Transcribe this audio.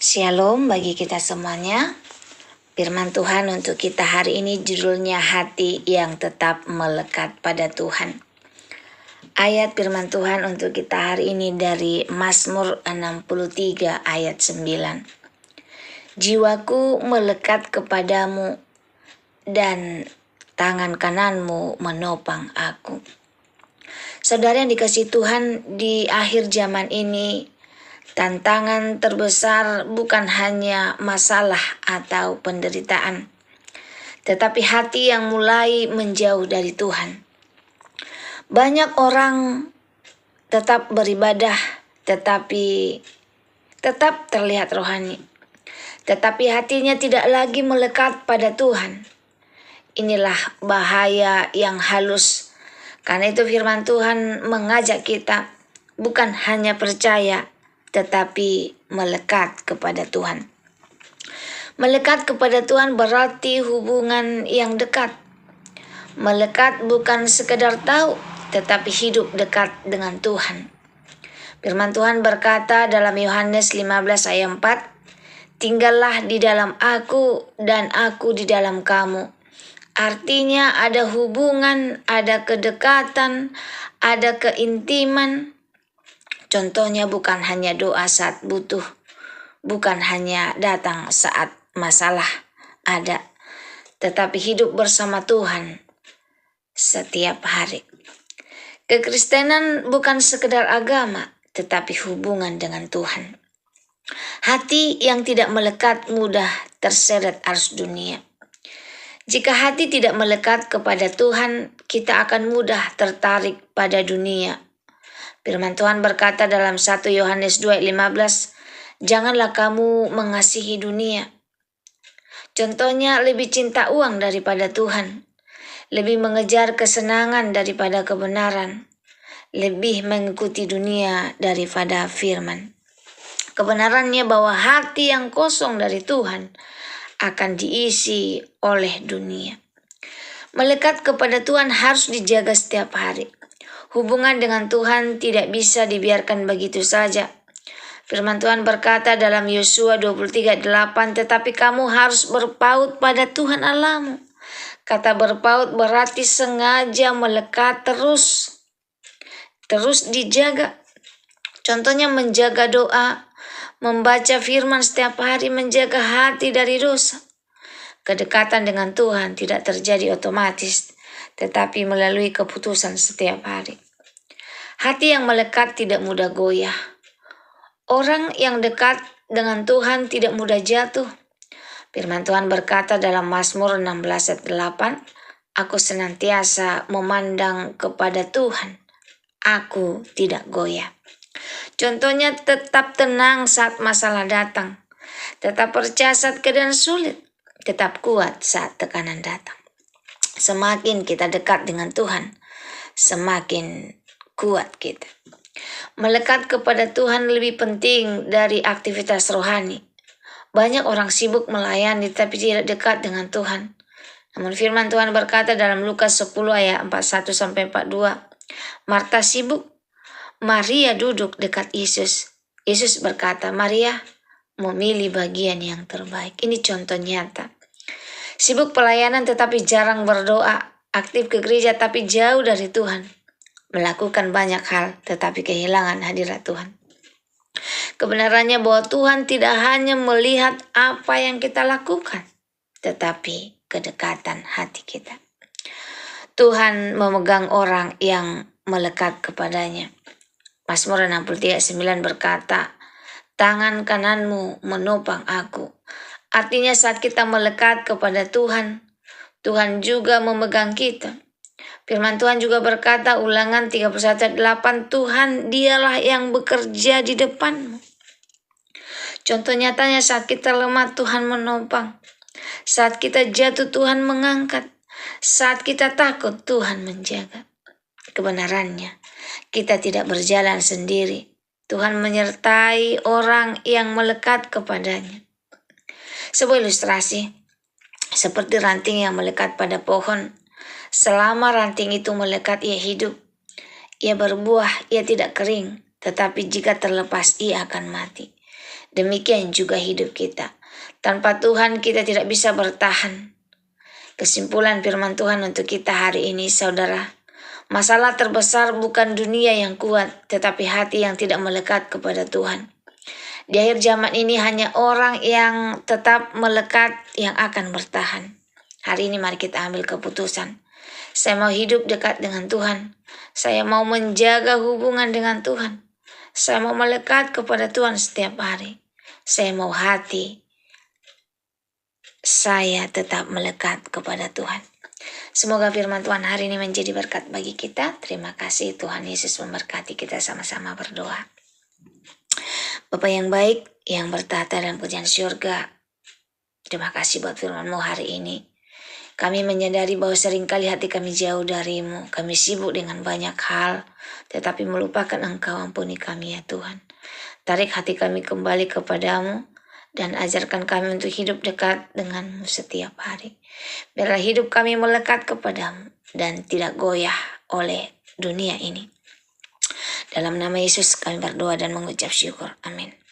Shalom bagi kita semuanya. Firman Tuhan untuk kita hari ini judulnya hati yang tetap melekat pada Tuhan. Ayat firman Tuhan untuk kita hari ini dari Mazmur 63 ayat 9. Jiwaku melekat kepadamu dan tangan kananmu menopang aku. Saudara yang dikasihi Tuhan, di akhir zaman ini tantangan terbesar bukan hanya masalah atau penderitaan, tetapi hati yang mulai menjauh dari Tuhan. Banyak orang tetap beribadah, tetapi tetap terlihat rohani, tetapi hatinya tidak lagi melekat pada Tuhan. Inilah bahaya yang halus. Karena itu firman Tuhan mengajak kita bukan hanya percaya, tetapi melekat kepada Tuhan. Melekat kepada Tuhan berarti hubungan yang dekat. Melekat bukan sekedar tahu, tetapi hidup dekat dengan Tuhan. Firman Tuhan berkata dalam Yohanes 15 ayat 4, "Tinggallah di dalam aku dan aku di dalam kamu." Artinya ada hubungan, ada kedekatan, ada keintiman. Contohnya bukan hanya doa saat butuh, bukan hanya datang saat masalah ada, tetapi hidup bersama Tuhan setiap hari. Kekristenan bukan sekedar agama, tetapi hubungan dengan Tuhan. Hati yang tidak melekat mudah terseret arus dunia. Jika hati tidak melekat kepada Tuhan, kita akan mudah tertarik pada dunia. Firman Tuhan berkata dalam 1 Yohanes 2:15, "Janganlah kamu mengasihi dunia." Contohnya lebih cinta uang daripada Tuhan, lebih mengejar kesenangan daripada kebenaran, lebih mengikuti dunia daripada firman. Kebenarannya bahwa hati yang kosong dari Tuhan akan diisi oleh dunia. Melekat kepada Tuhan harus dijaga setiap hari. Hubungan dengan Tuhan tidak bisa dibiarkan begitu saja. Firman Tuhan berkata dalam Yosua 23:8, "Tetapi kamu harus berpaut pada Tuhan Allahmu." Kata berpaut berarti sengaja melekat terus dijaga. Contohnya menjaga doa, membaca firman setiap hari, menjaga hati dari dosa. Kedekatan dengan Tuhan tidak terjadi otomatis, tetapi melalui keputusan setiap hari. Hati yang melekat tidak mudah goyah. Orang yang dekat dengan Tuhan tidak mudah jatuh. Firman Tuhan berkata dalam Mazmur 16 ayat 8, "Aku senantiasa memandang kepada Tuhan. Aku tidak goyah." Contohnya tetap tenang saat masalah datang. Tetap percaya saat keadaan sulit. Tetap kuat saat tekanan datang. Semakin kita dekat dengan Tuhan, semakin kuat kita. Melekat kepada Tuhan lebih penting dari aktivitas rohani. Banyak orang sibuk melayani tapi tidak dekat dengan Tuhan. Namun firman Tuhan berkata dalam Lukas 10 ayat 41-42, Marta sibuk, Maria duduk dekat Yesus. Yesus berkata, "Maria memilih bagian yang terbaik." Ini contoh nyata. Sibuk pelayanan tetapi jarang berdoa, aktif ke gereja tapi jauh dari Tuhan. Melakukan banyak hal tetapi kehilangan hadirat Tuhan. Kebenarannya bahwa Tuhan tidak hanya melihat apa yang kita lakukan, tetapi kedekatan hati kita. Tuhan memegang orang yang melekat kepadanya. Mazmur 63:9 berkata, "Tangan kananmu menopang aku." Artinya saat kita melekat kepada Tuhan, Tuhan juga memegang kita. Firman Tuhan juga berkata, Ulangan 31:8, "Tuhan dialah yang bekerja di depanmu." Contoh nyatanya saat kita lemah, Tuhan menopang. Saat kita jatuh, Tuhan mengangkat. Saat kita takut, Tuhan menjaga. Kebenarannya, kita tidak berjalan sendiri. Tuhan menyertai orang yang melekat kepadanya. Sebuah ilustrasi, seperti ranting yang melekat pada pohon. Selama ranting itu melekat, ia hidup. Ia berbuah, ia tidak kering. Tetapi jika terlepas, ia akan mati. Demikian juga hidup kita. Tanpa Tuhan kita tidak bisa bertahan. Kesimpulan firman Tuhan untuk kita hari ini, saudara. Masalah terbesar bukan dunia yang kuat, tetapi hati yang tidak melekat kepada Tuhan. Di akhir zaman ini hanya orang yang tetap melekat yang akan bertahan. Hari ini mari kita ambil keputusan. Saya mau hidup dekat dengan Tuhan. Saya mau menjaga hubungan dengan Tuhan. Saya mau melekat kepada Tuhan setiap hari. Saya mau hati saya tetap melekat kepada Tuhan. Semoga firman Tuhan hari ini menjadi berkat bagi kita. Terima kasih, Tuhan Yesus memberkati kita, sama-sama berdoa. Bapa yang baik, yang bertata dalam kerajaan surga, terima kasih buat firman-Mu hari ini. Kami menyadari bahwa seringkali hati kami jauh dari-Mu. Kami sibuk dengan banyak hal, tetapi melupakan Engkau. Ampuni kami ya Tuhan. Tarik hati kami kembali kepadamu dan ajarkan kami untuk hidup dekat dengan-Mu setiap hari. Biarlah hidup kami melekat kepadamu dan tidak goyah oleh dunia ini. Dalam nama Yesus kami berdoa dan mengucap syukur. Amin.